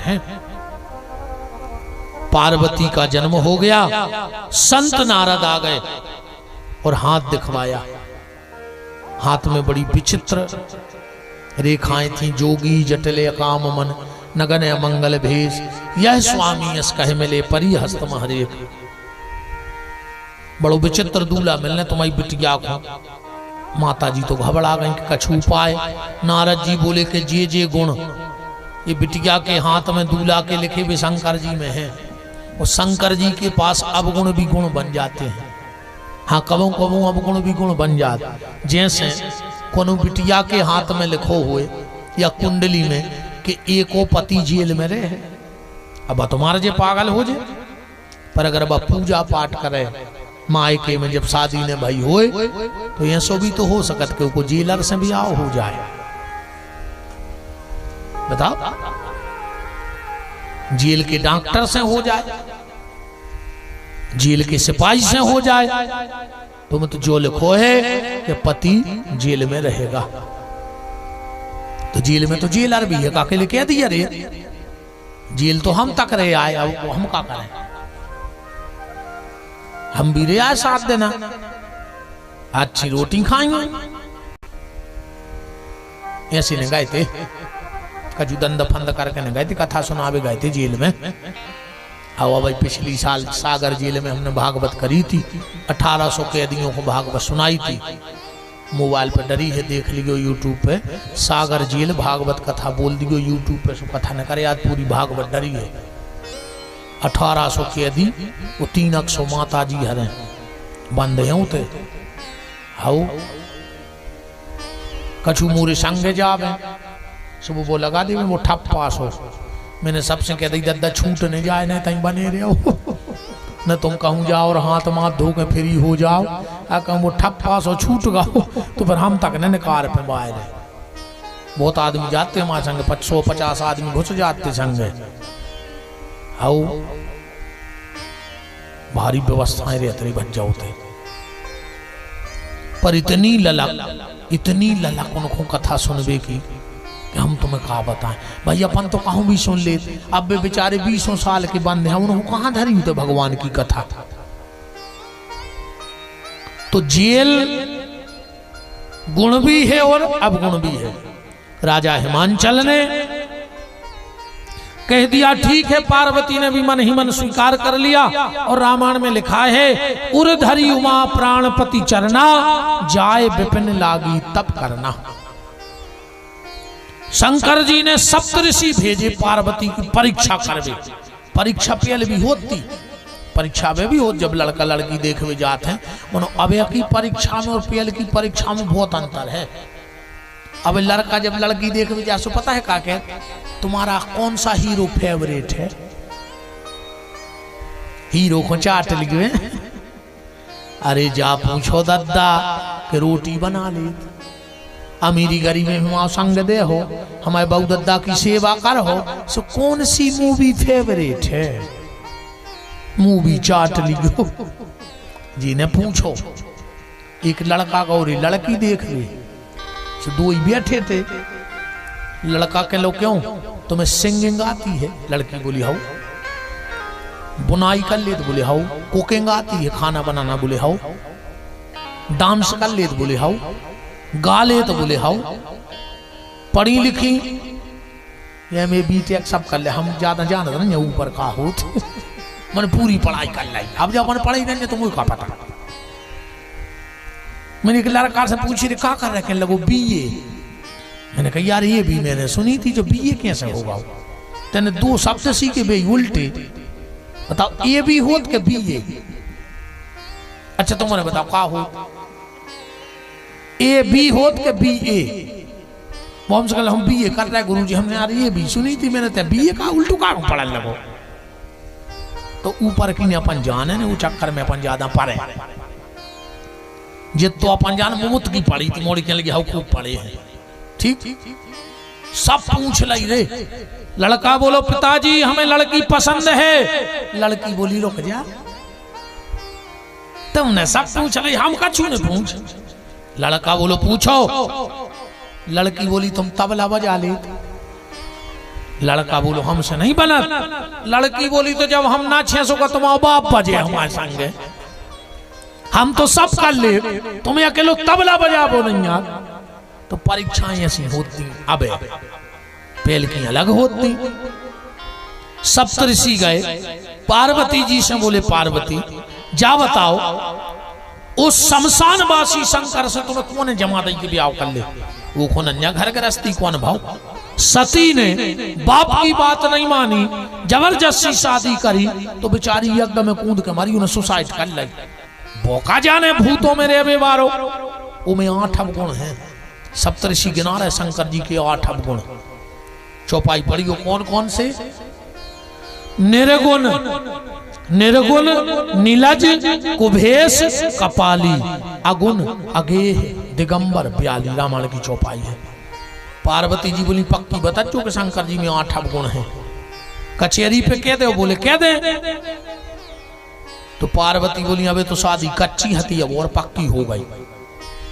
हैं। पार्वती का जन्म हो गया, संत नारद आ गए और हाथ दिखवाया। हाथ में बड़ी विचित्र रेखाएं थी। जोगी जटले काम मन नगन मंगल भेष, यह स्वामी यस कहे मिले परी हस्त महरेख। बड़ो विचित्र दूल्हा मिलने तुम्हारी बिटिया को। माता जी तो घबरा गई कि कछु उपाय। नारद जी बोले कि जे गुण ये बिटिया के हाथ में दूल्हा के लिखे भी शंकर जी में है, और शंकर जी के पास अवगुण भी गुण बन जाते हैं। हाँ, कबों कबों अवगुण भी गुण बन जाते। जैसे कोनो बिटिया के हाथ में लिखो हुए या कुंडली में कि एको पति जेल में रहे, अब तुम्हारे जे पागल हो जाए। पर अगर अब पूजा पाठ करे मायके में जब शादी ने भाई होए, तो ये सो भी तो हो सकत कि को जेलर से भी आओ हो जाए। बताओ, जेल के डॉक्टर से हो जाए, जेल के सिपाही से हो जाए। तुम तो जो लिखो है कि पति जेल में रहेगा, तो जेल में तो जेलर भी है। काके लिखे दिया रे, जेल तो हम तक रहे आए, अब हम का करें? हम भी रहे आए साथ देना, अच्छी रोटी खाएंगे। ऐसे ने गए थे, कजू दंद फंद करके न गए थे, कथा सुनावे गए थे जेल में। अब भाई पिछली साल सागर जेल में हमने भागवत करी थी, 1800 कैदियों को भागवत सुनाई थी। मोबाइल पे डरी है, देख लियो यूट्यूब पे, सागर जेल भागवत कथा बोल दियो यूट्यूब पे। सो कथा न करे, आज पूरी भागवत डरी है। 1800 कैदी, वो 300 माता जी हरे बंद हैं उते। हाउ कछु मोरे संगे जावे, सुबह वो लगा दी वो ठप पास हो। मैंने सबसे कह दी दद्दा छूट नहीं जाए, नहीं तहीं बने रहे हो न तुम कहूँ जाओ और हाथ माथ धो के फ्री हो जाओ। कहूँ वो ठप पास हो छूट गाओ, तो फिर हम तक न कार पे बाहर है। बहुत आदमी जाते हमारे संगे, 150 आदमी घुस जाते संगे। हाउ भारी व्यवस्थाएं रहती बच जाते। पर इतनी ललक उनको कथा सुनबे की कि हम तुम्हें कहा बताएं। भाई अपन तो कहूँ भी सुन ले, अब वे बेचारे 20 साल के बंद हैं, उनको कहाँ धरी होते भगवान की कथा। तो जेल गुण भी है और अवगुण भी है। राजा हिमांचल ने कह दिया ठीक है, पार्वती ने भी मन ही मन स्वीकार कर लिया। और रामायण में लिखा है, उर्धरी उमा प्राणपति चरना, जाए विपिन लागी तप करना। शंकर जी ने सप्तऋषि भेजे पार्वती की परीक्षा करवे। परीक्षा पहले भी होती, परीक्षा में भी हो, जब लड़का लड़की देखवे जाते हैं। अब की परीक्षा में और पहले की परीक्षा में बहुत अंतर है। अब लड़का जब लड़की देखवे जा, सो पता है का क्या, तुम्हारा कौन सा हीरो फेवरेट है, हीरो को चाट लिए। अरे जा पूछो दादा कि रोटी बना ले, अमीरी गरीबी में वहां संग दे हो, हमारे बाबू दादा की सेवा कर हो। सो कौन सी मूवी फेवरेट है, मूवी चाट लियो। जी ने पूछो, एक लड़का का और लड़की देख ली, सो दो ही बैठे थे। लड़का के लो क्यों, तुम्हें सिंगिंग आती है? लड़की बोली हाउ। बुनाई कर ले तो बोले हाउ। कुकिंग आती है, खाना बनाना बोले हाउ। डांस कर ले तो बोले हाउ। गा ले तो बोले हाउ। पढ़ी लिखी एमए बीटेक सब कर ले, हम ज्यादा जान नहीं ऊपर का हो मैंने पूरी पढ़ाई कर लाई। अब जब मैंने पढ़ाई नहीं तो मुझे का पता। मैंने एक लड़का से पूछी क्या कर रहे, कहने लगो बीए। मैंने कहा यार ये भी मैंने सुनी थी, जो बीए कैसे होगा? तेने दो शब्द सीखे बे उल्टे, बताओ ए भी होत के बीए। अच्छा तुमने बताओ क्या हो, ए बी होत के बीए? वो हमसे कहला हम बीए कर रहे गुरुजी, हमने यार ये भी सुनी थी मैंने, ते बीए का उल्टू का पढ़ने लगो। तो ऊपर की अपन जाने ने, वो चक्कर में अपन ज्यादा पढ़े। जित तो अपन जान मुमत की पढ़ी थी, मोड़ी के लगी हाउ खूब पढ़े हैं। ठीक सब पूछ ली रे। लड़का बोलो पिताजी हमें लड़की पसंद है। लड़की बोली रुक जा, तुमने सब पूछ ली, हम कछु ने पूछ। लड़का बोलो पूछो। लड़की बोली तुम तबला बजा ले। लड़का बोलो हमसे नहीं बना। लड़की बोली तो जब हम ना 600 का तुम्हारा बाप बजे हमारे संग, हम तो सब कर ले, तुम्हें अकेलो तबला बजा बो नहीं यार। तो परीक्षाएं ऐसी होती, अब पहल की अलग होती। सप्तऋषि गए पार्वती जी से, बोले पार्वती जा बताओ उस शमशानवासी शंकर से तुम्हें कौन जमा दई के ब्याह कर ले। वो कौन अन्य घर गृहस्थी कौन भाव। सती ने बाप की बात नहीं मानी, जबरदस्ती शादी करी तो बेचारी यज्ञ में कूद के मरी, उन्हें सुसाइड कर ली। भोका जाने भूतों में रे बेवारो, उनमें 8 अवगुण हैं। सप्तऋषि गिना रहे शंकर जी के 8 अवगुण। चौपाई पढ़ी हो कौन कौन से। निर्गुण, निर्गुण नीलज कुभेश कपाली, अगुण अगेह दिगंबर ब्याली। रामायण की चौपाई है। पार्वती जी बोली पक्की बता चो कि शंकर जी में 8 अवगुण हैं। कचहरी पे कह दे, बोले कह दे। तो पार्वती बोली अबे तो शादी कच्ची हती अब और पक्की हो गई।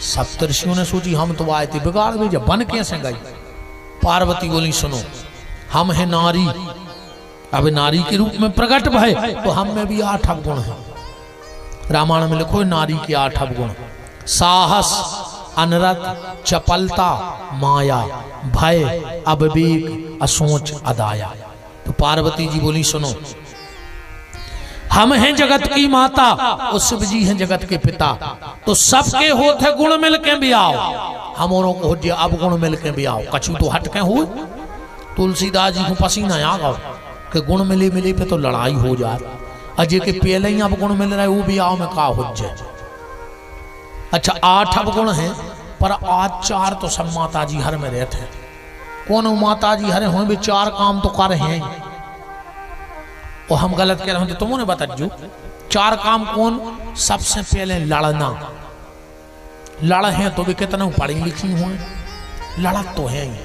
सप्तऋषियों ने सोची हम तो आए थे बिगाड़ में, जब बन कैसे गई। पार्वती बोली सुनो हम है नारी, अब नारी के रूप में प्रकट भय तो हम में भी 8 अवगुण है। रामायण में लिखो नारी के 8 अवगुण। साहस, अनरत, चपलता, माया, भय, अविवेक, असोच, अदाया। तो पार्वती जी बोली सुनो हम हैं जगत की माता और शिव जी हैं जगत के पिता, तो सबके होते गुण मिल के भी आओ, हमों को हो अब गुण मिल के भी आओ। कछु तो हट के हुए। तुलसीदास जी को पसीना आ गओ कि गुण मिले मिले पे तो लड़ाई हो जाए, अजय के पहले ही अब गुण मिल रहा है वो भी आओ में का हो जाए। अच्छा 8 अवगुण हैं, पर आज 4 तो सब माता जी हर में रहते हैं। कौन माता जी हरे हो भी 4 काम तो कर रहे हैं। और हम गलत कह रहे हैं तो तुमने बता जो 4 काम कौन। सबसे पहले लड़ना। लड़ हैं तो भी कितना पढ़ी लिखी हुए, लड़त तो है ही।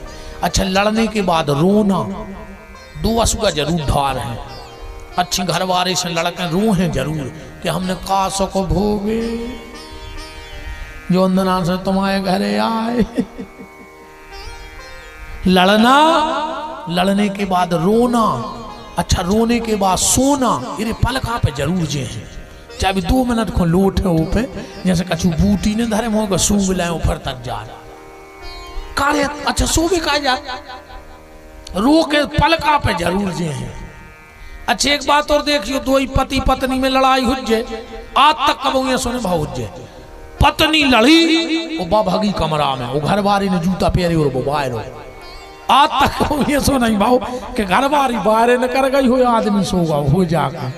अच्छा लड़ने के बाद रोना, 2 असुगा जरूर ढार हैं। अच्छी घरवारे से लड़के रो हैं जरूर कि हमने कासों को भोगे जो अंदना से तुम्हारे घरे आए। लड़ना, लड़ने के बाद रोना। अच्छा रोने के बाद सोना, ये पलका पे जरूर जे हैं, चाहे 2 मिनट को लोट है वो पे, जैसे कछु बूटी ने धरे मोह को सूंघ लाए ऊपर तक जा काले। अच्छा सो भी कहा जा रो के पलका पे जरूर जे हैं। अच्छा एक बात और देखियो, 2 पति पत्नी में लड़ाई हो जाए, आज तक कब सुने भाव जाए। पत्नी लड़ी वो बाभागी कमरा में, वो घर वाले ने जूता पहरे और वो बाहर। आज तक ये सो नहीं भाव कि घर वाली बाहर न कर गई हो, आदमी सोगा हो जाकर।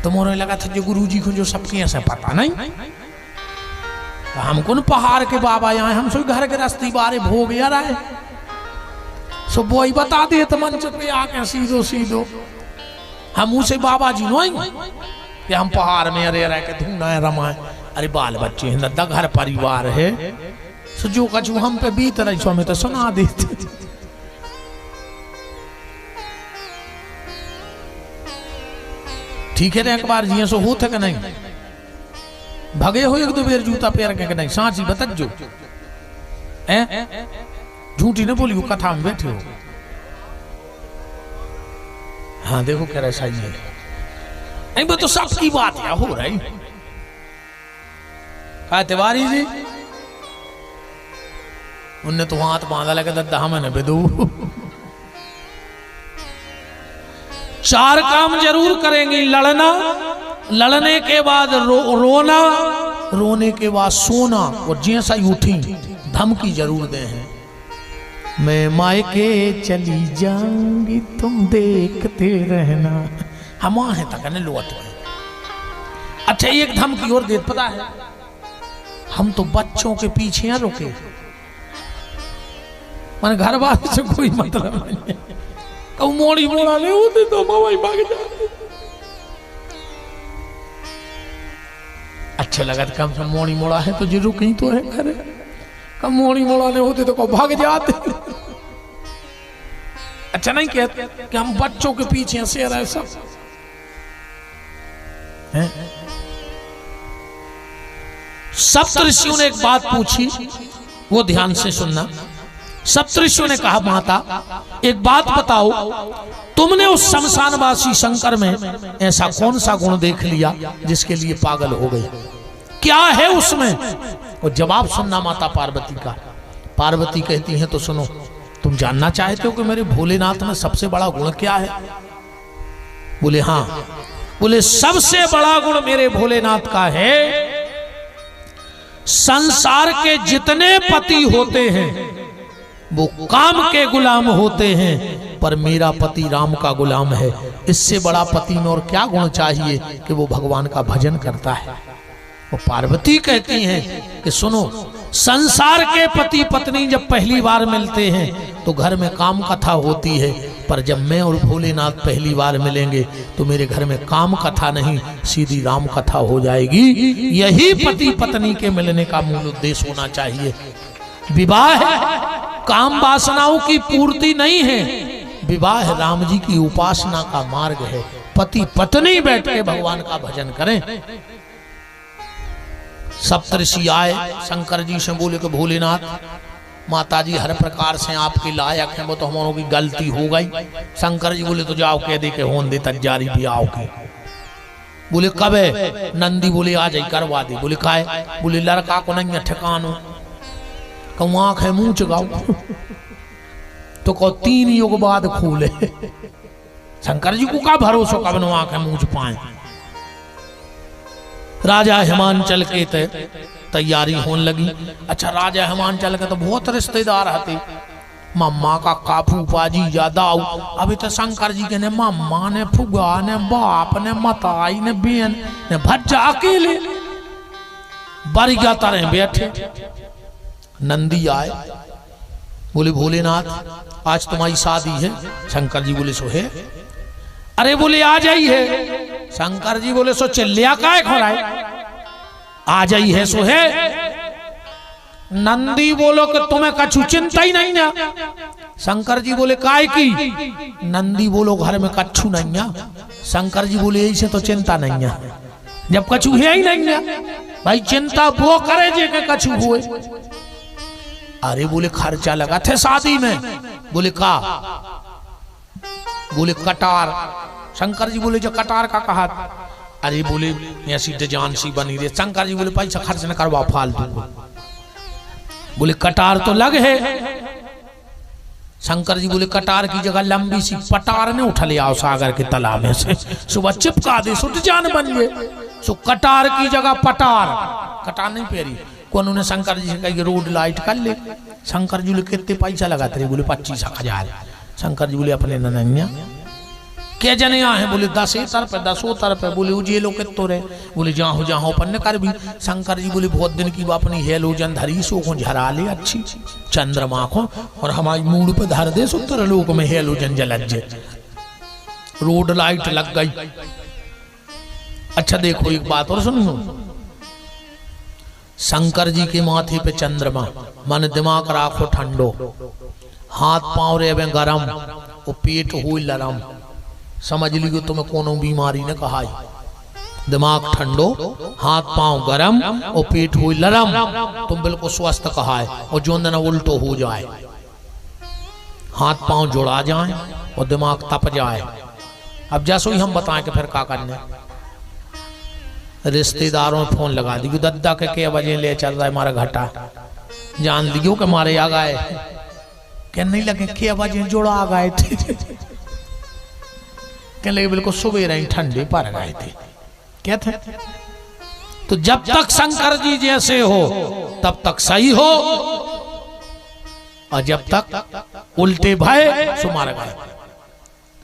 तो मोरे लगा था जो गुरु जी को जो सबके ऐसे पता नहीं, तो हम कौन पहाड़ के बाबा यहाँ, हम सो घर के रास्ते बारे भोग यार आए। सो बोई बता दे तो मंच पे आके सीधो सीधो हम उसे बाबा जी नो कि हम पहाड़ में अरे रह के ढूंढना है रमाए। अरे बाल बच्चे हैं दादा, घर परिवार है, सो जो कछु हम पे बीत रही सो हमें तो सुना देते। ठीक है एक बार जी सो होते कि नहीं, भगे हो 1-2 बेर जूता पैर के नहीं। सांची बता जो झूठी न बोली, कथा में बैठे हो। हाँ देखो कह रहा सही है, नहीं वो तो सबकी बात है हो रही। कहा तिवारी जी उनने तो हाथ बांधा लगा दद्दा हमने बेदू। 4 काम जरूर करेंगी, लड़ना, लड़ने के बाद रोना, रोने के बाद सोना, और जैसा ही उठी धमकी जरूर दे हैं, मैं मायके चली जाऊंगी तुम देखते रहना। हम वहां तक न लौट गए। अच्छा एक धमकी और दे, पता है हम तो बच्चों के पीछे हैं रुके, मैंने घर वाले से कोई मतलब नहीं है। कब मोड़ी मोड़ा ले होते तो मामा ही भाग जाते। अच्छा लगा कम से मोड़ी मोड़ा है तो जरूर कहीं तो है घर, कब मोड़ी मोड़ाने होते तो को भाग जाते। अच्छा नहीं कहते कि हम बच्चों के पीछे से रहे सब हैं। सप्तऋषियों ने एक बात पूछी वो ध्यान से सुनना। सप्तऋषियों ने कहा माता एक बात बताओ, तुमने उस शमशानवासी शंकर में ऐसा कौन सा गुण देख लिया जिसके लिए पागल हो गई, क्या है उसमें? और जवाब सुनना माता पार्वती का। पार्वती कहती हैं तो सुनो, तुम जानना चाहते हो कि मेरे भोलेनाथ में सबसे बड़ा गुण क्या है? बोले हाँ। बोले सबसे बड़ा गुण मेरे भोलेनाथ का है, संसार के जितने पति होते हैं वो काम के गुलाम होते हैं, पर मेरा पति राम का गुलाम है। इससे बड़ा पति में और क्या गुण चाहिए कि वो भगवान का भजन करता है। वो पार्वती कहती हैं कि सुनो, संसार के पति पत्नी जब पहली बार मिलते हैं तो घर में काम कथा होती है, पर जब मैं और भोलेनाथ पहली बार मिलेंगे तो मेरे घर में काम कथा नहीं, सीधी राम कथा हो जाएगी। यही पति पत्नी के मिलने का मूल उद्देश्य होना चाहिए। विवाह काम वासनाओं की पूर्ति नहीं है, विवाह राम जी की उपासना का मार्ग है। पति पत्नी बैठ के भगवान का भजन करें। सप्तऋषि आए, शंकर जी से बोले कि भोलेनाथ माता जी हर प्रकार से आपके लायक हैं, वो तो हम लोगों की गलती हो गई। शंकर जी बोले तो जाओ कह दे के होन दे तजारी भी आओ के। बोले कब है? नंदी बोले आ जाई करवा दे। बोले काहे? बोले लड़का को नहीं ठिकानो, कहूँ आंख है मुंह चगाओ तो कहो 3 युग बाद खूले। शंकर जी को का भरोसा कब नो आंख है मुंह पाए। राजा हिमांचल के तैयारी होने लगी। अच्छा राजा हिमांचल के तो बहुत रिश्तेदार हते, मम्मा का काफू पाजी ज्यादा। अभी तो शंकर जी के ने मम्मा ने फुगा ने बाप ने मताई ने बेन ने भज्जा अकेले बारिका तरह बैठे। नंदी आए, बोले भोलेनाथ आज तुम्हारी शादी है। शंकर जी बोले सो है। अरे बोले आ जाई है। शंकर जी बोले सो चिल्लिया काय खोराए, आ जाई है सो है। नंदी बोलो कि तुम्हें कछु चिंता ही नहीं है। शंकर जी बोले काय की? नंदी बोलो घर में कछु नहीं है। शंकर जी बोले ऐसे तो चिंता नहीं है, जब कछु है ही नहीं है भाई चिंता वो करे जे के कछु हुए। अरे बोले खर्चा लगा थे शादी में। बोले का? बोले कटार। शंकर जी बोले जो कटार का कहा? अरे बोले ऐसी जान सी बनी रही। शंकर जी बोले पैसा खर्च न करवा फालतू। बोले कटार तो लग है। शंकर जी बोले कटार की जगह लंबी सी पटार ने उठा ले आओ सागर के तालाब में से, सुबह चिपका दे सुट जान बन गए। सो कटार की जगह पटार, कटार नहीं पेरी। कौन ने शंकर जी से कही रोड लाइट कर ले। शंकर जी बोले कितने पैसा लगाते रहे? बोले 25,000। शंकर जी बोले अपने ननैया क्या जने है? बोले 10 तरफ 10 तरफ। बोले उजे लोग कितो रहे? बोले जहाँ जहाँ अपन कर भी। शंकर जी बोले बहुत दिन की वो अपनी हेलोजन धरी सो को झरा ले अच्छी चंद्रमा को, और हमारी मूड पे धर दे सुतर लोक में हेलोजन जलज। रोड लाइट लग गई। अच्छा देखो एक बात और सुनो, शंकर जी के माथे पे चंद्रमा, मन दिमाग राखो ठंडो, हाथ पांव रे गरम, वो पेट हो लरम। समझ लियो तुम्हें कोनो बीमारी ने कहा। दिमाग ठंडो, हाथ पांव गरम और पेट हो लरम, तुम बिल्कुल स्वस्थ कहा है। और जो न उल्टो हो जाए, हाथ पांव जुड़ा जाए और दिमाग तप जाए। अब जैसो ही हम बताएं कि फिर क्या करने। रिश्तेदारों ने फोन लगा दी, दद्दा के बजे ले चल रहा है हमारा घाटा, जान लियो कि हमारे आ गए। क्या नहीं लगे के बजे जोड़ा आ गए थे। क्या लगे बिल्कुल सुबह रही ठंडे पर गए थे। क्या थे? तो जब तक शंकर जी जैसे हो तब तक सही हो, और जब तक उल्टे भय सो मार गए।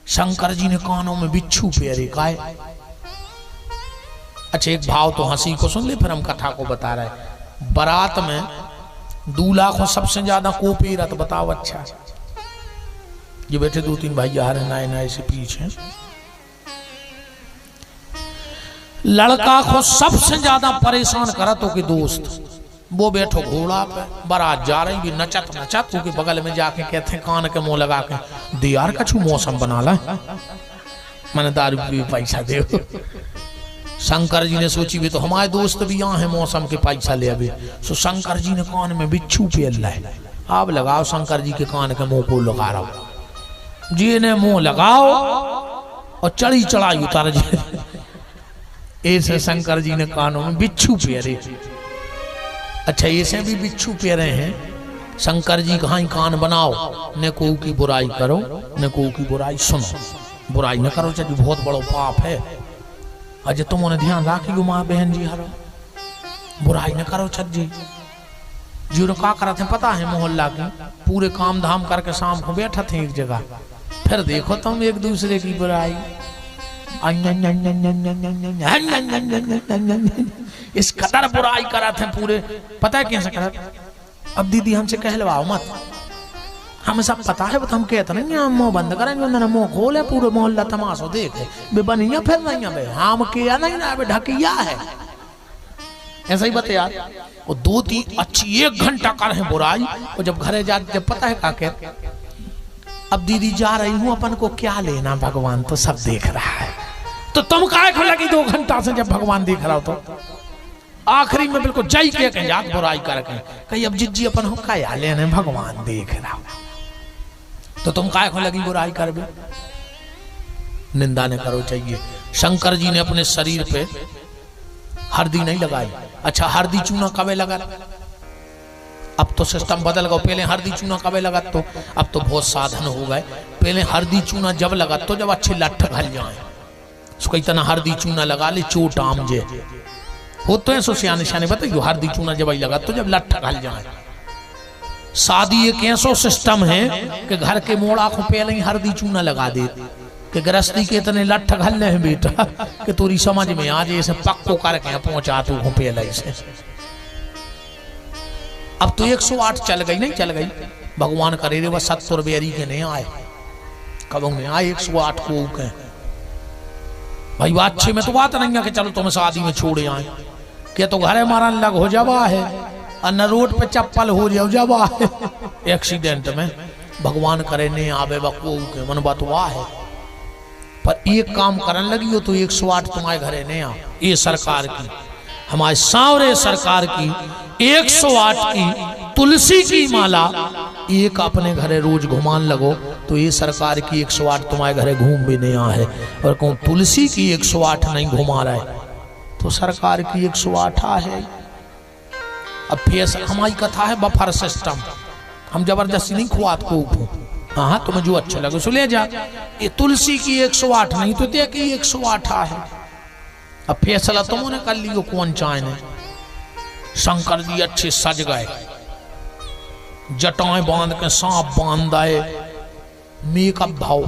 शंकर जी ने कानों में बिच्छू पेरे काए। अच्छा एक भाव तो हंसी को सुन ले, फिर हम कथा को बता रहे। बारात में दूल्हा को सबसे ज्यादा को पेरा तो बताओ। अच्छा ये बैठे 2-3 भाई आ रहे नए नए से पीछे। लड़का को सबसे ज्यादा परेशान करा तो कि दोस्त, वो बैठो घोड़ा पे, बारात जा रही भी नचत नचत के बगल में जाके कहते कान के मुंह लगा के दे यार कछु मौसम बना ला, मैंने दारू पी पैसा दे। शंकर जी ने सोची भी तो हमारे दोस्त भी यहाँ है मौसम के पैसा ले अभी। सो शंकर जी ने कान में बिच्छू पेल लाए। आप लगाओ शंकर जी के कान के मुंह को लगा रहा हूं जी ने मुंह लगाओ और चढ़ी चढ़ाई उतार जी। ऐसे शंकर जी ने कानों में बिच्छू पेरे। अच्छा ऐसे भी बिच्छू पेरे हैं। शंकर जी कहाँ कान बनाओ, न को की बुराई करो न को की बुराई सुनो। बुराई न करो चाहे बहुत बड़ो पाप है। अजय तुमने ध्यान राखी माँ बहन जी हरो बुराई न करो छत जी। जी का करते हैं पता है, मोहल्ला के पूरे काम धाम करके शाम को बैठा थे एक जगह, फिर देखो तुम एक दूसरे की बुराई इस कदर बुराई कराते हैं पूरे। पता है कैसे कर? अब दीदी हमसे कहलवाओ मत, हमें सब पता है, हम कहते नहीं हम मुंह बंद करेंगे, उन्होंने मुंह खोले पूरे मोहल्ला तमाशो देखे बे बनिया फिर नहीं बे हम किया नहीं ना बे ढकिया है। ऐसा ही बता यार। वो दो तीन अच्छी 1 घंटा कर है बुराई, और जब घरे जाते जब पता है काके अब दीदी जा रही हूँ अपन को क्या लेना, भगवान तो सब देख रहा है। तो तुम काहे को लगी 2 घंटा से जब भगवान देख रहा हो? तो आखिरी में बिल्कुल जय के याद बुराई करके कहीं अब जिज्जी अपन हो क्या लेने, भगवान देख रहा हो। तो तुम काहे को लगी बुराई कर बे? निंदा न करो चाहिए। शंकर जी ने अपने शरीर पे हल्दी नहीं लगाई। अच्छा हल्दी चूना कबे लगा? अब तो सिस्टम बदल गया। पहले हल्दी चूना कबे लगा? तो अब तो बहुत साधन हो गए। पहले हल्दी चूना जब लगा तो जब अच्छे लठ घल जाए, उसको इतना हल्दी चूना लगा ले चोट आम जे हो तो ऐसो सियाने सियाने बताइए। हल्दी चूना जब लगा तो जब लठ घल जाए। शादी एक ऐसो सिस्टम है कि घर के मोड़ा को पहले ही हल्दी चूना लगा दे कि गृहस्थी के इतने लठ घल हैं बेटा कि तोरी समझ में आ जाए, पक्को करके पहुंचा तू पहले से। अब तो 108 चल गई, नहीं चल गई भगवान करे रे, वह 70 बेरी के नहीं आए, कब में आए 108 को के भाई। बात अच्छे में तो बात नहीं है कि चलो तुम्हें शादी में छोड़े आए, क्या तो घरे मारन लग हो जावा है और न रोड पे चप्पल हो जावा है एक्सीडेंट में। भगवान करे नहीं आवे बको के मन बात वाह है। पर एक काम करन लगी हो तो 108 तुम्हारे घरे नहीं आ। ये सरकार की, हमारे सावरे सरकार की 108 की तुलसी की माला एक अपने घरे रोज घुमान लगो तो ये सरकार की 108 तुम्हारे घरे घूम भी नहीं आ है। और कहूँ तुलसी की 108 नहीं घुमा रहा है तो सरकार की 108 है। अब फेस हमारी कथा है बफर सिस्टम, हम जबरदस्ती नहीं खुआत को। हाँ तुम्हें जो अच्छा लगे सो ले जा। ये तुलसी की 108 नहीं तो ते की 108 है। अब फैसला तुमने कर लियो कौन चाहे। शंकर जी अच्छे सज गए, जटाएं बांध के सांप बांध आए, मेकअप भाव।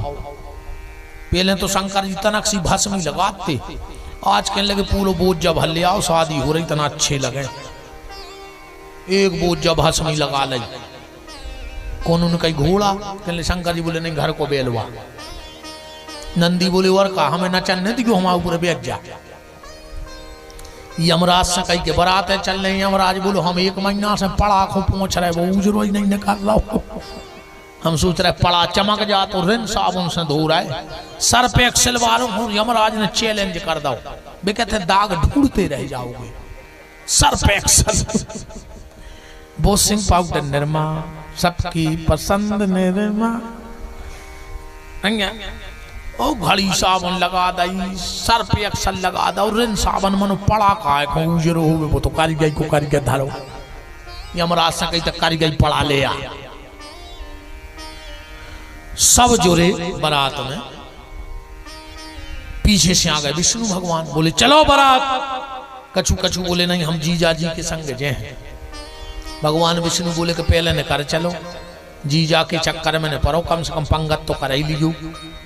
पहले तो शंकर जी तनक सी भस्मी लगाते, आज कहने लगे पूरा बोझ जब हल्ले आओ शादी हो रही तना अच्छे लगे। एक बोझ जब भस्मी लगा ली। कौन उनका घोड़ा? कहले शंकर जी बोले नहीं घर को बेलवा। नंदी बोले और का हमें नचन नहीं दियो, हमारे ऊपर बैठ जा। यमराज से कही के बारात है चल रहे। यमराज बोलो हम 1 महीना से पड़ा को पहुंच रहे, वो उजरो ही नहीं निकाल रहा। हम सोच रहे पड़ा चमक जा तो रिन साबुन से धो रहा है, सर पे एक सिलवारों हूँ। यमराज ने चैलेंज कर दो, वे कहते दाग ढूंढते रह जाओगे। सर पे एक बोसिंग पाउडर निरमा सबकी पसंद निरमा। ओ घड़ी साबुन लगा दई, सर पे अक्सर लगा दो, रिन साबुन मनो पड़ा का है उजरो हो वो तो कारीगर को कारीगर धरो। यमराज से कहीं तक कारीगर पड़ा ले आ। सब जोरे बारात में पीछे से आ गए विष्णु भगवान। बोले चलो बारात। कछु कछु बोले नहीं हम जीजा जी के संग जे हैं। भगवान विष्णु बोले कि पहले न कर चलो, जीजा के चक्कर में न पड़ो, कम से कम पंगत तो कर ही लियो।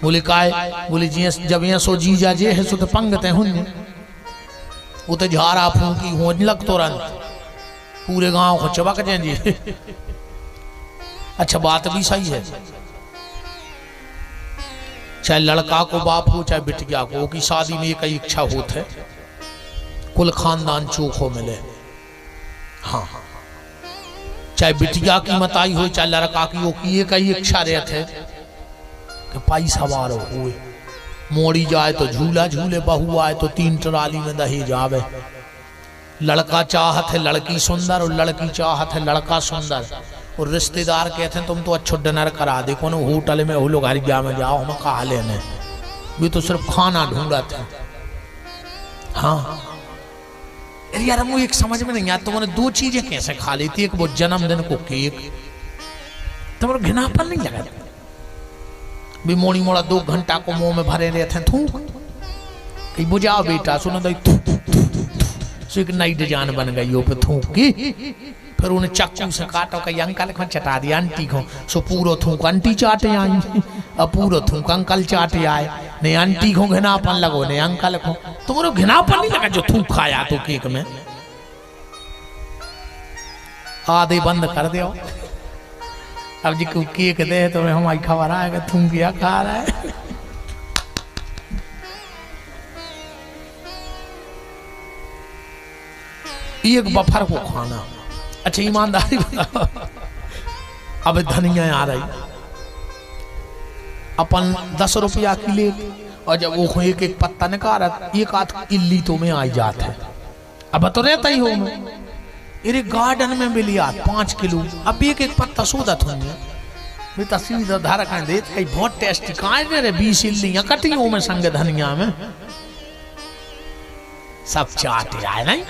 बोले काय? बोले जी जब यहाँ सो जीजा जे है सो तो पंगत है हुन्ने, वो तो झारा फूंकी हो लग तो रन पूरे गांव को चबक जाए जी। अच्छा बात भी सही है, चाहे लड़का को बाप हो चाहे बिटिया को, की शादी में एक इच्छा होती है कुल खानदान चोखो मिले। हाँ चाहे बिटिया की मताई हो चाहे लड़का की हो, की एक ही इच्छा रहते कि पैसा वारो हुए मोड़ी जाए तो झूला झूले, बहू आए तो 3 ट्राली में दहेज आवे। लड़का चाहत है लड़की सुंदर और लड़की चाहत है लड़का सुंदर, और रिश्तेदार कहते हैं तुम तो अच्छो डिनर करा दे, कौन होटल में हो लोग हरिया में जाओ, हम कहा लेने, ये तो सिर्फ खाना ढूंढते हैं। हाँ यार मुझे एक समझ में नहीं आता, तुमने 2 चीजें कैसे खा लेती, एक वो जन्मदिन को केक, तुम्हारा घिनापन नहीं लगा? भी मोड़ी मोड़ा 2 घंटा को मुंह में भरे रहते हैं, थूक कहीं बुझाओ बेटा, सुनो दो सो एक नई डिजाइन बन गई हो पे थूक की, फिर उन्हें चक्कू से काटो, कहीं अंकल को चटा दिया आंटी को, सो पूरा थूक आंटी चाटे आई, अब पूरा थूक अंकल चाटे आए, नहीं आंटी को घिनापन लगो नहीं अंकल को, तुम्हारा घिनापन नहीं लगा जो थूक खाया तो केक में? आधे बंद कर दो, अब जी को केक दे तो हमारी खबर आएगा थूक क्या खा रहा है। एक बफर को खाना, अच्छा ईमानदारी बताओ, अब धनिया आ रही अपन 10 रुपया की ले, और जब वो एक एक पत्ता निकाल एक आध इल्ली तो में आ जाते है, अब तो रहता ही हो मैं इरे गार्डन में मिली 5 किलो, अब एक एक पत्ता सोदत होंगे तस्वीर धारा कहीं दे बहुत टेस्टी कहाँ मेरे 20 इल्लियां कटी हो में संग धनिया में सब चाटे आए नहीं,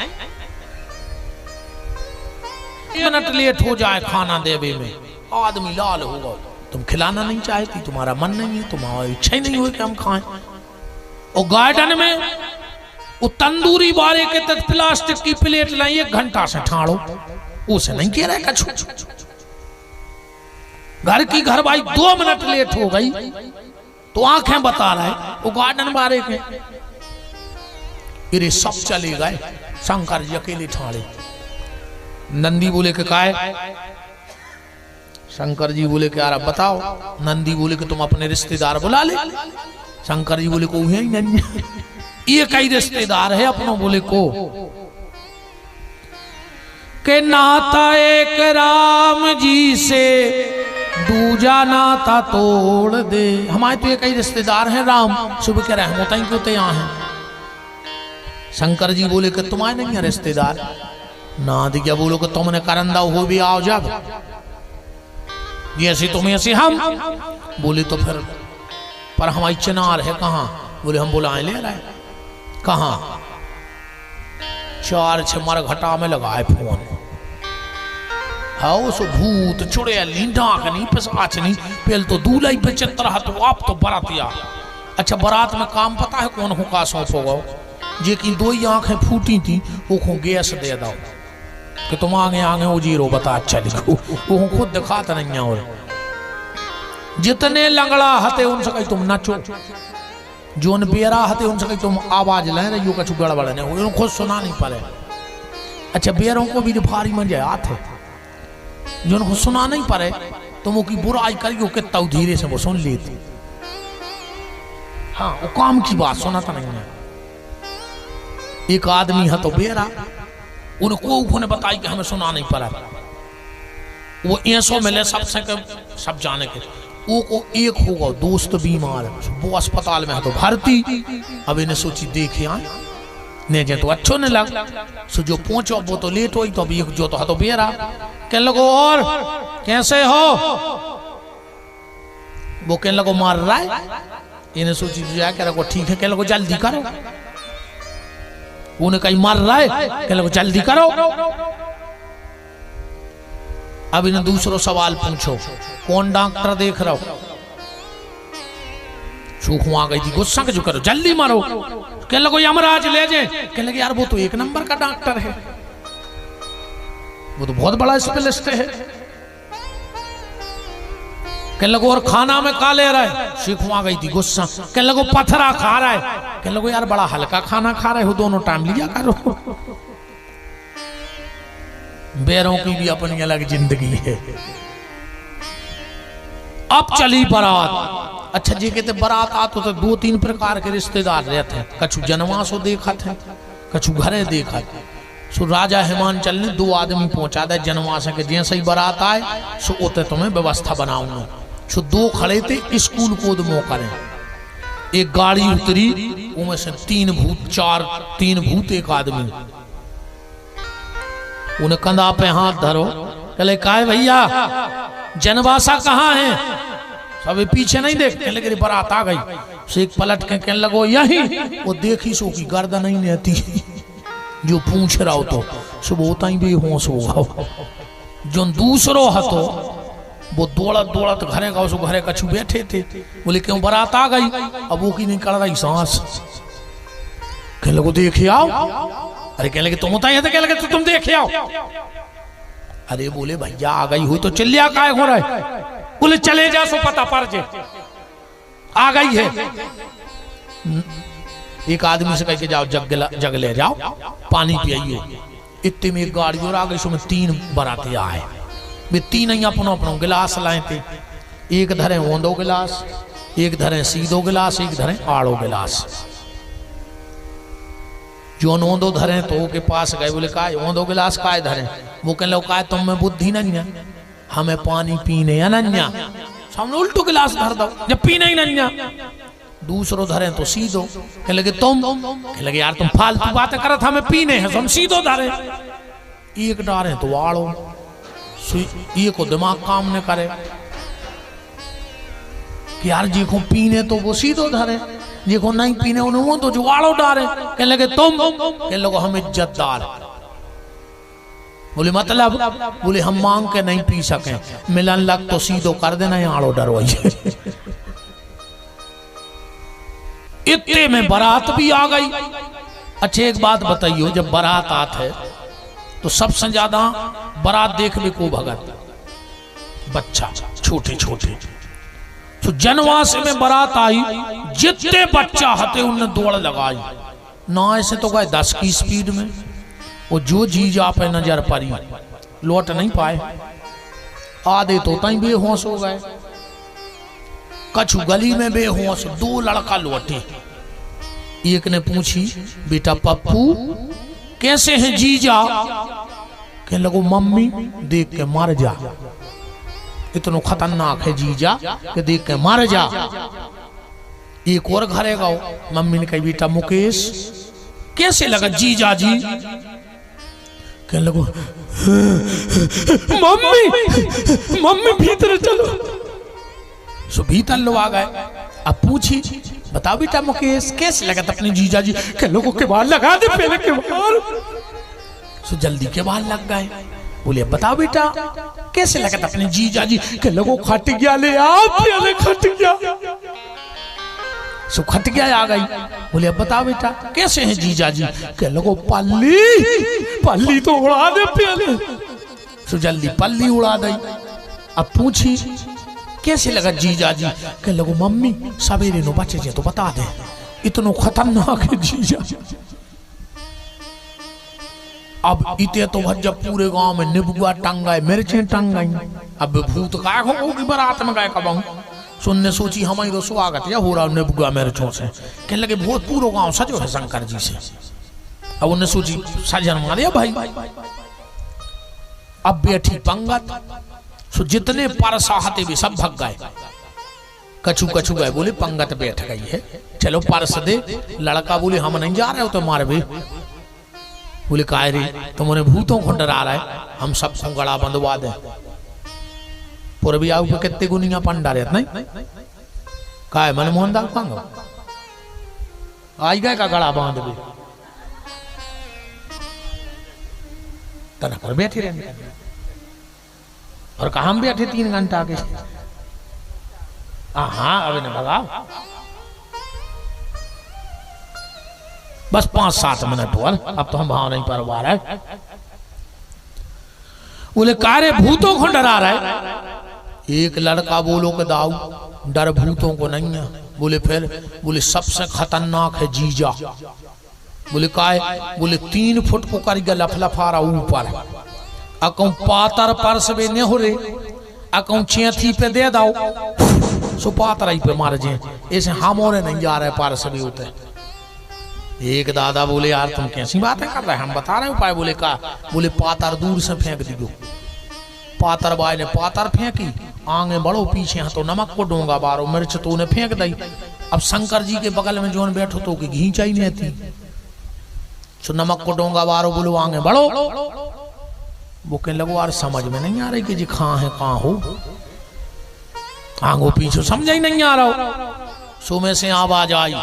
मिनट लेट हो जाए खाना देवे में आदमी लाल होगा, तुम खिलाना नहीं चाहती, तुम्हारा मन नहीं है, तुम्हारी इच्छा ही नहीं हुई कि हम खाएं। और गार्डन में वो तंदूरी बारे के तक प्लास्टिक की प्लेट लाई 1 घंटा से ठाड़ो, उसे नहीं कह रहे कछु, घर की घर भाई 2 मिनट लेट हो गई तो आंखें बता रहे वो गार्डन बारे के, इरे सब चले गए, शंकर जी अकेले ठाड़े। नंदी बोले के काय, शंकर जी बोले कि यार अब बताओ, नंदी बोले कि तुम अपने रिश्तेदार बुला ले, शंकर जी बोले को है ही नहीं, ये कई रिश्तेदार है अपनों बोले को के नाता एक राम जी से दूजा नाता तोड़ दे, हमारे तो ये कई रिश्तेदार हैं राम, सुबह के रहमत क्यों तो यहाँ है। शंकर जी बोले कि तुम्हारे नहीं है रिश्तेदार, ना दिया बोलो कि तुमने करंदा हो भी आओ जब, जैसे तुम्हें ऐसे हम बोले तो फिर पर हमारी चिनार है कहाँ, बोले हम बुलाए ले रहे कहाँ, 4-6 मरघटा में लगाए फोन, हाँ सो भूत चुड़ैली डाकनी पिशाचनी, पहले तो दूल्हा ही बेचत रहा तो आप तो बरातिया। अच्छा बारात में काम पता है कौन हो का सौंप होगा, जे की 2 ही आंखें फूटी थी वो को गैस दे दो कि तुम आगे आगे वो जीरो बता अच्छा लिखो, वो खुद दिखाता नहीं है। और जितने लंगड़ा हते उनसे कहीं तुम नाचो, जो बेरा हते उनसे कहीं तुम आवाज ले रही हो, कछु गड़बड़ नहीं हो, खुद सुना नहीं पारे। अच्छा बेरों को भी भारी मजा आते, जो उनको सुना नहीं पारे तुम वो की बुराई करियो कितना धीरे से वो सुन लेती, हाँ वो काम की बात सुनाता नहीं है। एक आदमी है तो बेरा, उनको उन्होंने बताई कि हमें सुना नहीं पड़ा, वो ऐसो मिले सबसे सब जाने के, वो को एक होगा दोस्त बीमार, वो अस्पताल में है तो भर्ती, अब इन्हें सोची देखे आए नहीं जे तो अच्छो नहीं लग, सो जो पहुंचो वो तो लेट हुई, तो अभी जो तो है तो बेरा कहने लगो और कैसे हो, वो कहने लगो मार रहा है, इन्हें सोची जाए कह रहा ठीक है, कहने लगो जल्दी करो, उन्हें कहीं मार रहा है, कहने लगो जल्दी करो। अब इन्हें दूसरो सवाल पूछो कौन डॉक्टर देख रहा हो, सूख आ गई थी गुस्सा के जो करो जल्दी मारो, कहने लगो यमराज ले जाए, कहने लगे यार वो तो 1 नंबर का डॉक्टर है, वो तो बहुत बड़ा स्पेशलिस्ट है, कहने लगो और खाना में का ले रहा है, सीखू आ गई थी गुस्सा, कहने लगो पथरा खा रहा है, कहने लगो यार बड़ा हल्का खाना खा रहे हो, दोनों टाइम लिया करो। बेरों की भी अपनी अलग जिंदगी है। अब चली बारात, अच्छा जी कहते बारात आते तो 2-3 प्रकार के रिश्तेदार रहते हैं, कछु जनवासो देखा थे, कछु घरे देखा थे। सो राजा हिमांचल ने 2 आदमी पहुंचा दे जनवास के, जैसे ही बारात आए सो उते तुम्हें व्यवस्था बनाऊंगा। सो 2 खड़े थे स्कूल कोद मो करें, एक गाड़ी उतरी, उनमें से तीन भूत एक आदमी, उन्हें कंधा पे हाथ धरो, कहले काय भैया जनवासा कहाँ है? सब पीछे नहीं देखने लगे, बारात आ गई। से एक पलट के कहने लगो यही, वो देखी सो की गर्दन नहीं रहती जो पूछ रहा हो तो सुबह होता ही बेहोश होगा। जो दूसरो हतो वो दौड़त दौड़त घरे का, उसको घरे कछु बैठे थे, बोले क्यों बारात आ गई, अब वो की नहीं कर रही सांस। कहने लगो देखे आओ। अरे कहने लगे तुम होता है, कहने लगे तो तुम देखे आओ। अरे बोले भैया आ गई हो तो चिल्लिया काय हो रहा है? बोले चले जा सो पता पड़ जे आ गई है। एक आदमी से कह के जाओ जग ले जाओ, पानी पियाइयो। इतने में एक गाड़ी और आ गई, उसमें तीन बराती आए। वे तीन ही अपनो अपनो गिलास लाए थे, एक धरे ओंदो गिलास, एक धरे सीधो गिलास, एक धरे आड़ो गिलास। जो ओंदो धरे तो के पास गए, बोले काय ओंदो गिलास काय धरे? वो कहने लगे काय तुम में बुद्धि नहीं है, हमें पानी पीने अनन्या, सामने उल्टो गिलास धर दो जब पीने ही नहीं। दूसरो धरे तो सीधो, कहने लगे तुम, कहने लगे यार तुम फालतू बातें करत, हमें पीने हैं, हम सीधो धरे। एक डारे तो आड़ो, ये को दिमाग काम न करे कि यार जी को पीने तो वो सीधो धरे, जी को नहीं पीने उन्हें वो तो जो आड़ो डारे। कहने लगे तुम, कहने लगे हम इज्जतदार। बोले मतलब? बोले हम मांग के नहीं पी सके, मिलन लग तो सीधो कर देना, ये आड़ो डरवाइए। इतने में बारात भी आ गई। अच्छा एक बात बताइयो, जब बारात आते तो सबसे ज्यादा बारात देखने को भगत बच्चा, छोटे छोटे। तो जनवास में बारात आई, जितने बच्चा हते उनने दौड़ लगाई ना, ऐसे तो गए 10 की स्पीड में। वो जो जीजा पे नजर पड़ी लौट नहीं पाए, आधे तो तई बेहोश हो गए, कछु गली में बेहोश। 2 लड़का लौटे, एक ने पूछी बेटा पप्पू कैसे हैं जीजा? कहने लगो मम्मी देख के मर जा, इतना खतरनाक है जीजा कि देख के मर जा। एक और घरे गाओ, मम्मी ने कहा बेटा मुकेश कैसे लगा जीजा जी? कहने लगो मम्मी भीतर चलो। सो भीतर लो आ गए। अब पूछी बताओ बेटा मुकेश कैसे लगा अपने जीजा जी? के लोगों के बाल लगा दे पहले के बाल। सो जल्दी के बाल लग गए। बोले बताओ बेटा कैसे लगा अपने जीजा जी? के लोगों खट गया ले आप पहले खट गया। सो खट गया आ गई। बोले अब बताओ बेटा कैसे हैं जीजा जी? के लोगों पल्ली तो उड़ा दे पहले। सो जल्दी पल्ली उड़ा दी। अब पूछी कैसे लगा जीजा जी? के लोगों मम्मी सवेरे नो बचे जे तो बता दे, इतनो खतरनाक है जीजा। अब इते तो जब पूरे गांव में निबुआ टंगाए, मिर्चें टंगाई। अब भूत का होगी बारात में गए कबाऊ। सुनने सोची हमारी तो स्वागत या हो रहा निबुआ मिर्चों से। कहने लगे बहुत पूरा गांव सजो है शंकर जी से। अब उन्हें सोची सजन मारिया भाई। अब बैठी पंगत, सो जितने परसा हते भी सब भग गए, कछु कछु गए। बोले पंगत बैठ गई है, चलो परस दे। लड़का बोले हम नहीं जा रहे हो तो मार भी। बोले काय रे तुम उन्हें भूतों को डरा रहा है, हम सब गड़ा बंधवा दे। पूर्वी आऊ पे कितने गुनिया पंडा रहते नहीं काय मनमोहन दास पांगो आई गए का गड़ा बांध भी तना पर बैठे रहने। और कहा हम बैठे 3 घंटा आगे। हाँ अभी न भगाओ, बस 5-7 मिनट और, अब तो हम भाव नहीं परवार है। बोले कारे भूतों को डरा रहा है? एक लड़का बोलो के दाऊ डर भूतों को नहीं है। बोले फिर? बोले सबसे खतरनाक है जीजा। बोले काय? बोले 3 फुट को कर गया लफलफारा ऊपर, अकौ पातर परस में नहीं हो रे, अकौ चेथी पे दे दाओ सो पातर पे मार जे। ऐसे हम और नहीं जा रहे परस भी होते। एक दादा बोले यार तुम कैसी बातें कर रहे हैं, हम बता रहे हैं उपाय। बोले का? बोले पातर दूर से फेंक दियो। पातर बाई ने पातर फेंकी, आगे बढ़ो पीछे तो नमक को डोंगा बारो, मिर्च तो उन्हें फेंक दी। अब शंकर जी के बगल में जोन बैठो तो कि घी चाहिए नहीं थी। सो नमक को डोंगा बारो बोलो आगे बढ़ो। वो कहने लगो यार समझ में नहीं आ रही कि जी कहाँ है कहाँ हो, आगो पीछे समझ ही नहीं आ रहा हो। सो में से आवाज आई,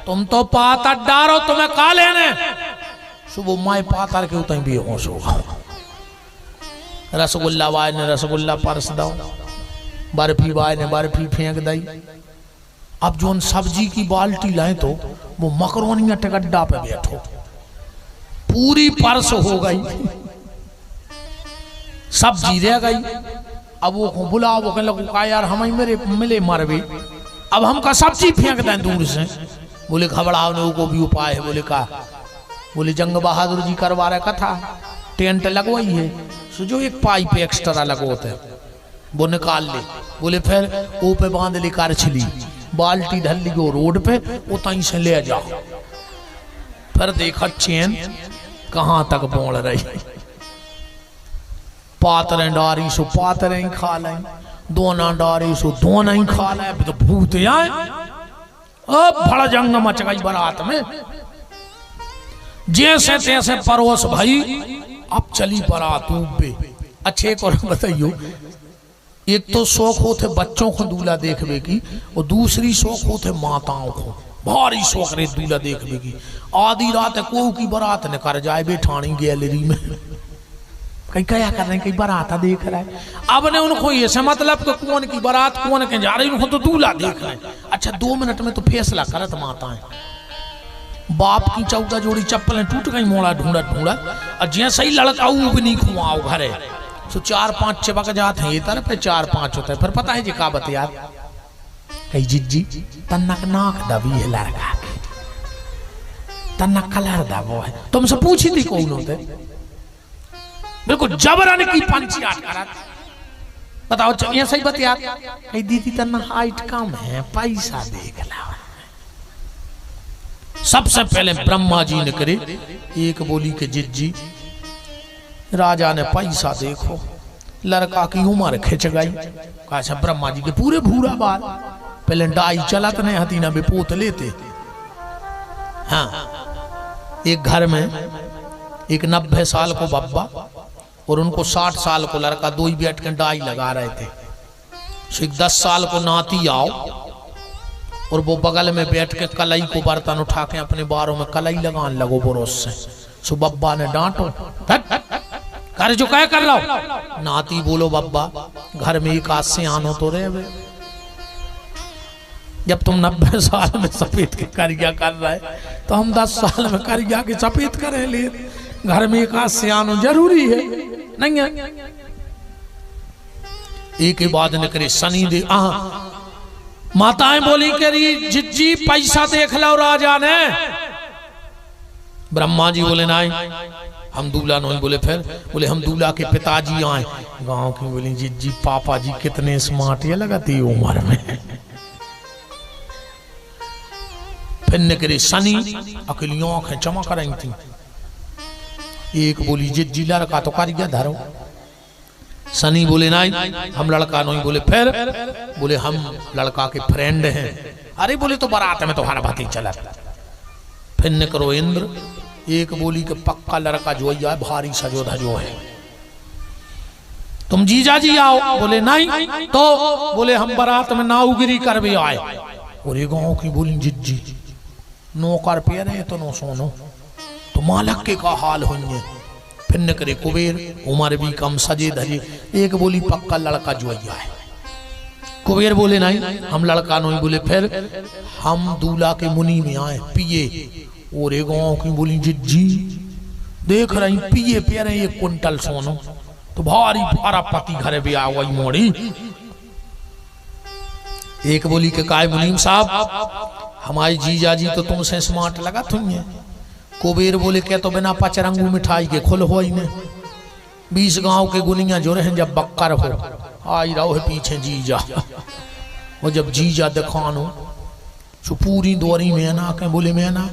तुम तो पातर डारो, तुम्हें का लेने। सुबह माए पातर के उतनी बेहोश होगा। रसगुल्ला वाय ने रसगुल्ला परस दो, बर्फी वाय ने बर्फी फेंक दई। अब जो सब्जी की बाल्टी लाए तो वो मकरोनिया टिकड्डा पे बैठो, पूरी परस हो गई, सब्जी रह गई। अब वो बुलाओ, वो कहने लगा यार हम मेरे मिले मरबे, अब हमका सब्जी फेंक दें दूर से। बोले घबराओ ने को भी उपाय है। बोले का? बोले जंग बहादुर जी करवा रहे कथा, टेंट लगवाई है, सो जो एक पाइप एक्स्ट्रा लगोते वो निकाल ले। बोले फिर वो पे बांध ली कार छिली, बाल्टी ढल ली गो रोड पे, उतई से ले जाओ। फिर देखा चैन कहां तक बोल रही। पातरें डारी सो पातरें ही खा लें, दोना डारी सो दोना ही खा लें। तो भूत आए, अब बड़ा जंग मच गई बारात में। जैसे तैसे परोस भाई, अब चली बारात पे। अच्छे को बताइयो, एक तो शौक होते बच्चों को दूल्हा देखने की, और दूसरी शौक होते माताओं को भारी शौक रे दूल्हा देखने की। आधी रात को की बारात ने कर जाए बैठानी गैलरी में, कहीं क्या कर रहे हैं, कहीं बारात देख रहा है। अब ने उनको ये से मतलब कि कौन की बारात कौन के जा रही, उनको तो दूल्हा देख रहे हैं। अच्छा 2 मिनट में तो फैसला करत माताएं। बाप की 14 जोड़ी चप्पलें टूट गई, मोड़ा ढूंढा ढूंढा, और जैसे ही लड़का भी नहीं खुआओ घरे, तो 4-5 चिपक जाते हैं ये तरफ पे, 4-5 होते हैं। फिर पता है जी का बत यार, कही जिज्जी तन्नक नाक दबी है लड़का की, तन्नक कलर दबो है। तुमसे पूछी थी कौन होते, बिल्कुल जबरन की पंचियाट करत। बताओ ये सही बत यार, कही दीदी तन्ना हाइट कम है, पैसा देख ला। सबसे पहले ब्रह्मा जी ने करे एक बोली के जिज्जी, राजा ने पैसा देखो, लड़का की उम्र खिंच गई। कहा ब्रह्मा जी के पूरे भूरा बाल, पहले डाई चलत नहीं हती ना बेपोत लेते। हाँ, एक घर में एक 90 साल को बब्बा और उनको 60 साल को लड़का, दो ही बैठ के डाई लगा रहे थे। एक 10 साल को नाती आओ, और वो बगल में बैठ के कलई को बर्तन उठा के अपने बारों में कलई लगाने लगो बरोस से। सो बब्बा ने डांटो, कर जो क्या कर रहा हो। नाती बोलो बब्बा घर में एक आध से आनो तो रहे, जब तुम 90 साल में सफेद के करिया कर रहा है, तो हम 10 साल में करिया के सफेद करें ले। घर में एक आध से आनो जरूरी है नहीं है। एक ही बात ने करे सनी दे, माताएं बोली करी जिज्जी पैसा देख लो राजा ने। ब्रह्मा जी बोले नहीं हम दूल्हा नहीं। बोले फिर? बोले हम दूल्हा के पिताजी आए। गांव की बोली जिज्जी पापा जी कितने स्मार्ट ये लगाती उम्र में। फिर ने करे सनी, अकेली आंखें चमक रही थी। एक बोली जिज्जी लड़का तो कर गया धरो। सनी बोले नहीं हम लड़का नहीं। बोले फिर? बोले हम लड़का के फ्रेंड हैं। अरे बोले तो बारात में तुम्हारा भाती चला। फिर ने करो इंद्र, एक बोली के पक्का लड़का जो है भारी सजो धजो है, तुम जीजा जी आओ। बोले नहीं। तो बोले हम बारात में नाउगिरी कर भी आए। और ये गाँव की बोली जिज्जी नौकर पे रहे तो नो सोनो, तो मालक के का हाल होंगे। फिर न करे कुबेर, उम्र भी कम सजे धजे। एक बोली पक्का लड़का जुआइया है। कुबेर बोले नहीं हम लड़का नहीं। बोले फिर? हम दूल्हा के मुनि में आए पिए। और एक गाँव की बोली जिज्जी देख रही पिए पे रहे 1 कुंटल सोनो, तो भारी भारा पति घर भी आ गई मोड़ी। एक बोली के काय मुनीम साहब हमारी जीजा जी तो तुमसे स्मार्ट लगा तुम। कुबेर बोले क्या तो बिना पचरंगू मिठाई के खुल हो ही ने 20 गांव के गुनिया जो रहे जब बक्कर हो आई रहो है पीछे जीजा। वो जब जीजा दिखानो तो पूरी दोरी में ना के बोले में ना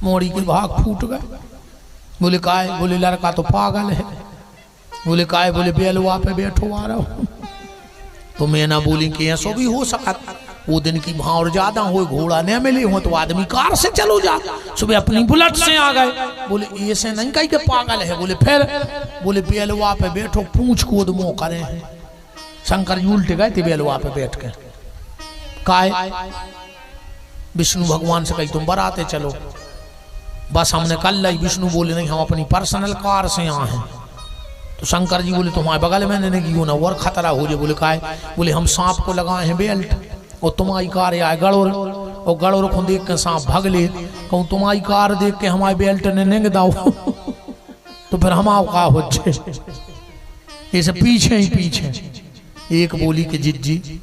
मोड़ी के भाग फूट गए। बोले काय? बोले लड़का तो पागल है। बोले काय? बोले बेलवा पे बैठो आ रहा हूँ। तो मैं ना बोली कि ऐसा भी हो सका। वो दिन की भाव ज्यादा हो, घोड़ा नहीं मिले हो तो आदमी कार से चलो जा, सुबह अपनी बुलेट से आ गए। बोले ऐसे नहीं कहीं के पागल है। बोले फिर, बोले बेलवा पे बैठो पूछ कूद मो करे हैं। शंकर जी उल्टे गए थे बेलवा पे बैठ के, काय विष्णु भगवान से कही तुम बराते चलो, बस हमने कल लाई। विष्णु बोले नहीं हम अपनी पर्सनल कार से यहाँ हैं। तो शंकर जी बोले तुम्हारे बगल में नहीं क्यों ना और खतरा हो जाए। बोले काय? बोले हम सांप को लगाए हैं बेल्ट और तुम्हारी कार आए गड़ोर, और गड़ोर को देख के सांप भाग ले। कहूँ तुम्हारी कार देख के हमारे बेल्ट ने नेंग दाओ तो फिर हम आओ का हो ऐसे पीछे ही पीछे। एक बोली के जिज्जी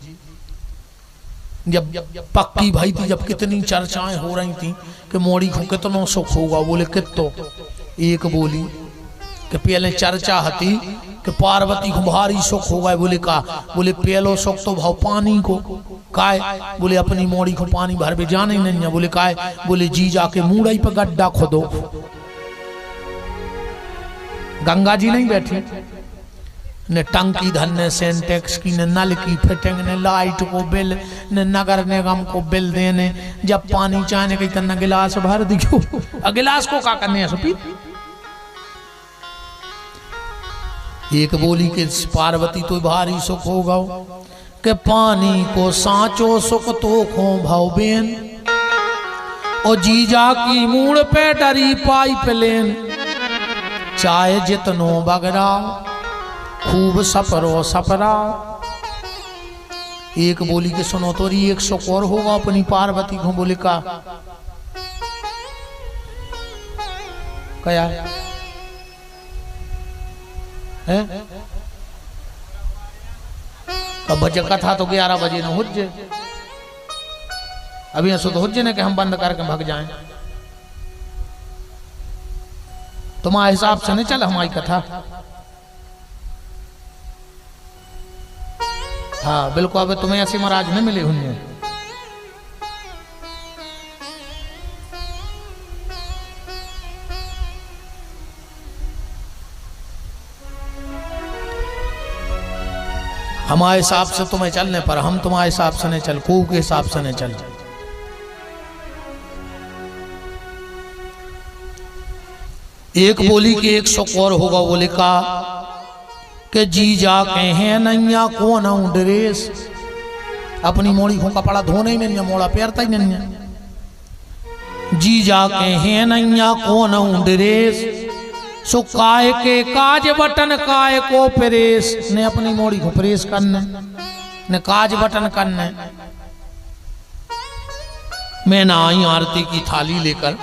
जब पक्की भाई थी, जब कितनी चर्चाएं हो रही थी कि मोड़ी को कितना सुख होगा। बोले कितो? एक बोली कि पहले चर्चा हती कि पार्वती को भारी सुख होगा। बोले का? बोले पहलो सुख तो भाव पानी को। काय? बोले अपनी मोड़ी को पानी भर में जाने ही नहीं है। बोले काय? बोले जी जाके मुड़ई पे गड्ढा खोदो। गंगा जी नहीं बैठी ने टंकी धरने सेंटेक्स की, ने नल की फिटिंग, ने लाइट को बिल, ने नगर निगम को बिल देने। जब पानी चाहने कहीं तना गिलास भर दिखो, गिलास को क्या करने है सुपी। एक बोली के पार्वती तो भारी सुख होगा के पानी को सांचो सुख तो खो भावेन, और जीजा की मूड़ पे डरी पाइप लेन। चाहे जितनो बगरा खूब सपरो सपरा। एक बोली के सुनो तो री 100 और होगा अपनी पार्वती को। बोले का? क्या है? अब बजे कथा तो 11 बजे न हुज्जे, अभी ऐसा तो हुज्जे ने कि हम बंद करके भाग जाएं। तुम्हारे हिसाब से नहीं चल हमारी कथा। हाँ बिल्कुल, अब तुम्हें ऐसे महाराज नहीं मिले होंगे। हमारे हिसाब से तुम्हें चलने पर, हम तुम्हारे हिसाब से नहीं चल, को के हिसाब से नहीं चल। एक बोली के 100 और होगा। बोले का के जीजा कहे नैया कौन आऊं ड्रेस। अपनी मोड़ी को कपड़ा धोने ही नहीं, मोड़ा पैरता ही नहीं। जीजा कहे नैया कौन आऊं ड्रेस, सो काय के काज बटन काय को प्रेस। ने अपनी मोड़ी को प्रेस करने, ने काज बटन करने। मैं ना आई आरती की थाली लेकर,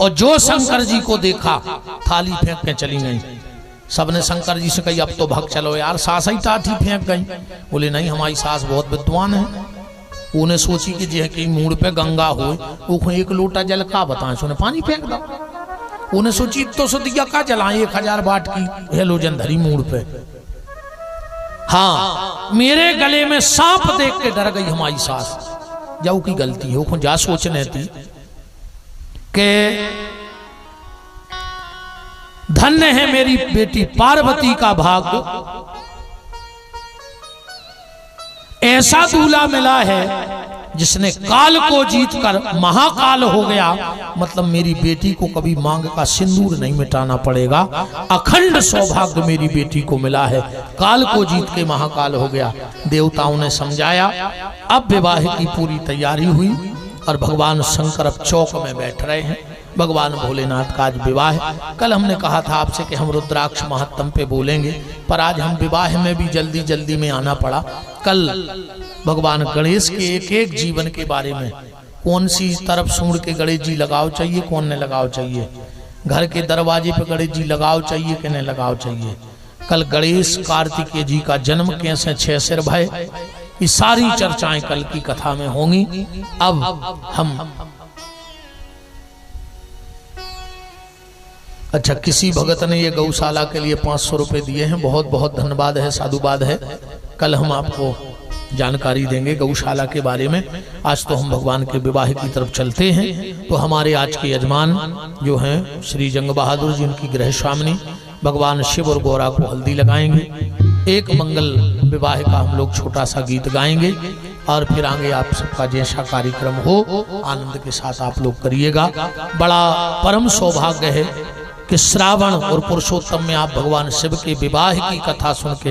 और जो शंकर जी को देखा थाली फेंक के चली गई। सबने शंकर जी से कही अब तो भाग चलो यार, सास ही टाठी फेंक गई। बोले नहीं हमारी सास बहुत विद्वान है। उन्हें सोची कि जे कि मूड पे गंगा हो, वो 1 लोटा जल का बताएं, सुने पानी फेंक दो। उन्हें सोची तो दिया का जलाएं 1000 वाट की हेलोजन धरी मूड पे। हाँ मेरे गले में सांप देख के डर गई हमारी सास। जाऊ की गलती हो जा सोचने थी के धन्य है मेरी बेटी पार्वती का भाग, ऐसा दूल्हा मिला है जिसने काल को जीतकर महाकाल हो गया। मतलब मेरी बेटी को कभी मांग का सिंदूर नहीं मिटाना पड़ेगा। अखंड सौभाग्य मेरी बेटी को मिला है, काल को जीत के महाकाल हो गया। देवताओं ने समझाया। अब विवाह की पूरी तैयारी हुई और भगवान शंकर अब चौक में बैठ रहे हैं। भगवान भोलेनाथ का आज विवाह है। कल हमने कहा था आपसे कि हम रुद्राक्ष महत्तम पे बोलेंगे, पर आज हम विवाह में भी जल्दी जल्दी में आना पड़ा। कल भगवान गणेश के एक एक जीवन के बारे में, कौन सी तरफ सूंड के गणेश जी लगाव चाहिए, कौन ने लगाव चाहिए, घर के दरवाजे पे गणेश जी लगाव चाहिए कि नहीं लगाव चाहिए। कल गणेश कार्तिकेय जी का जन्म कैसे 6 सिर भय, ये सारी चर्चाएं कल की कथा में होंगी। अब हम अच्छा, किसी भगत ने ये गौशाला के लिए 500 रुपए दिए हैं, बहुत बहुत धन्यवाद है, साधुवाद है। कल हम आपको जानकारी देंगे गौशाला के बारे में। आज तो हम भगवान के विवाह की तरफ चलते हैं। तो हमारे आज के यजमान जो हैं श्री जंग बहादुर जी, उनकी गृह स्वामिनी भगवान शिव और गौरा को हल्दी लगाएंगे। एक मंगल विवाह का हम लोग छोटा सा गीत गाएंगे। और फिर आगे आप सबका जैसा कार्यक्रम हो आनंद के साथ आप लोग करिएगा। बड़ा परम सौभाग्य है कि श्रावण और पुरुषोत्तम में आप भगवान शिव के विवाह की कथा सुन के